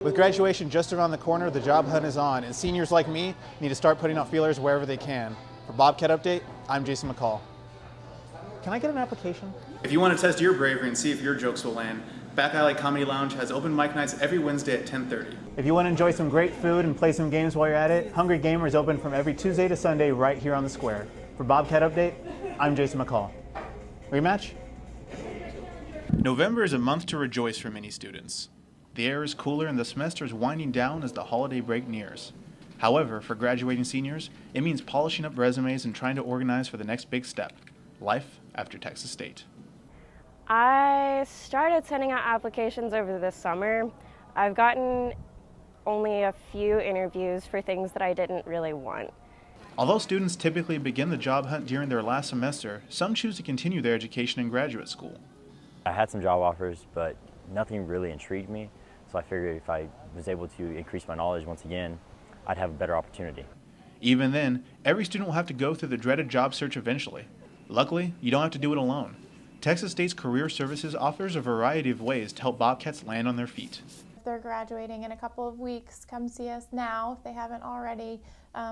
With graduation just around the corner, the job hunt is on, and seniors like me need to start putting out feelers wherever they can. For Bobcat Update, I'm Jason McCall. Can I get an application? If you want to test your bravery and see if your jokes will land, Back Alley Comedy Lounge has open mic nights every Wednesday at 10:30. If you want to enjoy some great food and play some games while you're at it, Hungry Gamer is open from every Tuesday to Sunday right here on the square. For Bobcat Update, I'm Jason McCall. Rematch? November is a month to rejoice for many students. The air is cooler and the semester is winding down as the holiday break nears. However, for graduating seniors, it means polishing up resumes and trying to organize for the next big step, life after Texas State. I started sending out applications over this summer. I've gotten only a few interviews for things that I didn't really want. Although students typically begin the job hunt during their last semester, some choose to continue their education in graduate school. I had some job offers, but nothing really intrigued me, so I figured if I was able to increase my knowledge once again, I'd have a better opportunity. Even then, every student will have to go through the dreaded job search eventually. Luckily, you don't have to do it alone. Texas State's Career Services offers a variety of ways to help Bobcats land on their feet. If they're graduating in a couple of weeks, come see us now if they haven't already.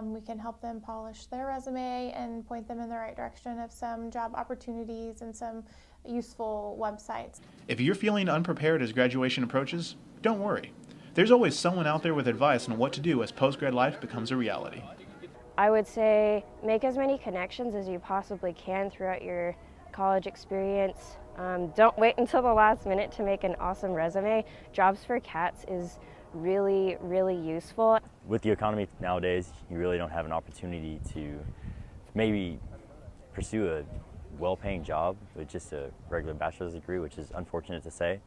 We can help them polish their resume and point them in the right direction of some job opportunities and some useful websites. If you're feeling unprepared as graduation approaches, don't worry. There's always someone out there with advice on what to do as post-grad life becomes a reality. I would say make as many connections as you possibly can throughout your college experience. Don't wait until the last minute to make an awesome resume. Jobs for Cats is really, really useful. With the economy nowadays, you really don't have an opportunity to maybe pursue a well-paying job with just a regular bachelor's degree, which is unfortunate to say.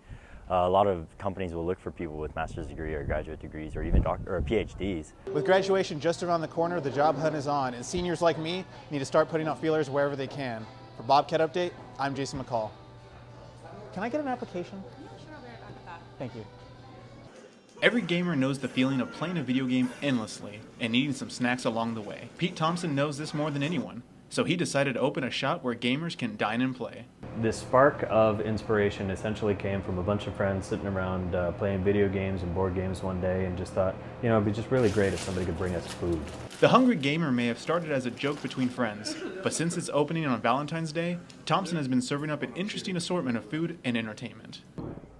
A lot of companies will look for people with master's degree or graduate degrees or even PhDs. With graduation just around the corner, the job hunt is on, and seniors like me need to start putting out feelers wherever they can. For Bobcat Update, I'm Jason McCall. Can I get an application? Sure, I'll be right back with that. Thank you. Every gamer knows the feeling of playing a video game endlessly and needing some snacks along the way. Pete Thompson knows this more than anyone, so he decided to open a shop where gamers can dine and play. This spark of inspiration essentially came from a bunch of friends sitting around playing video games and board games one day, and just thought, it'd be just really great if somebody could bring us food. The Hungry Gamer may have started as a joke between friends, but since its opening on Valentine's Day, Thompson has been serving up an interesting assortment of food and entertainment.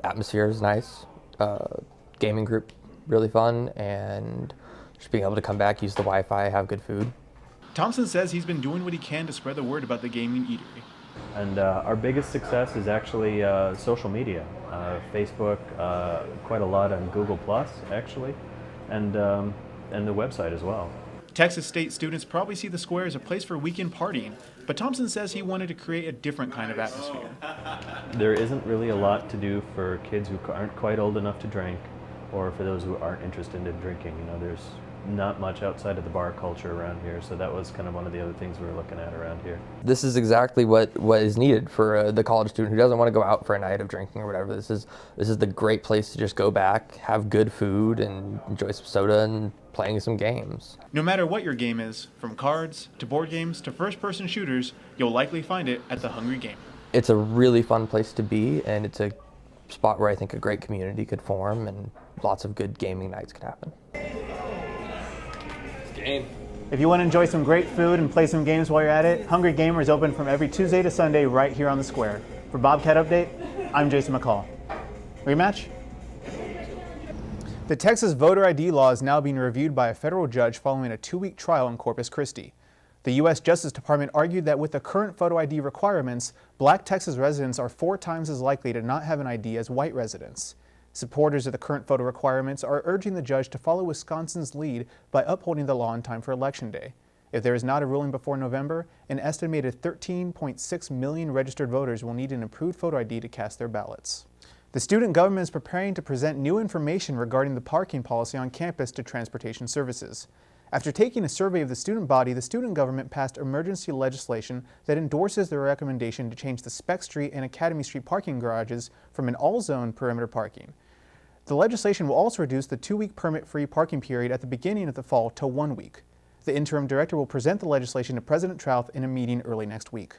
Atmosphere is nice, gaming group really fun, and just being able to come back, use the Wi-Fi, have good food. Thompson says he's been doing what he can to spread the word about the gaming eatery. And our biggest success is actually social media, Facebook, quite a lot on Google Plus actually, and the website as well. Texas State students probably see the square as a place for weekend partying, but Thompson says he wanted to create a different kind of atmosphere. There isn't really a lot to do for kids who aren't quite old enough to drink, or for those who aren't interested in drinking. There's not much outside of the bar culture around here, so that was kind of one of the other things we were looking at around here. This is exactly what is needed for the college student who doesn't want to go out for a night of drinking or whatever. This is the great place to just go back, have good food, and enjoy some soda and playing some games. No matter what your game is, from cards to board games to first-person shooters, you'll likely find it at the Hungry Gamer. It's a really fun place to be, and it's a spot where I think a great community could form and lots of good gaming nights could happen. Game. If you want to enjoy some great food and play some games while you're at it, Hungry Gamer is open from every Tuesday to Sunday right here on the square. For Bobcat Update, I'm Jason McCall. Rematch? The Texas voter ID law is now being reviewed by a federal judge following a 2-week trial in Corpus Christi. The U.S. Justice Department argued that with the current photo ID requirements, black Texas residents are 4 times as likely to not have an ID as white residents. Supporters of the current photo requirements are urging the judge to follow Wisconsin's lead by upholding the law in time for Election Day. If there is not a ruling before November, an estimated 13.6 million registered voters will need an improved photo ID to cast their ballots. The student government is preparing to present new information regarding the parking policy on campus to Transportation Services. After taking a survey of the student body, the student government passed emergency legislation that endorses the recommendation to change the Speck Street and Academy Street parking garages from an all-zone perimeter parking. The legislation will also reduce the 2-week permit-free parking period at the beginning of the fall to 1 week. The interim director will present the legislation to President Trouth in a meeting early next week.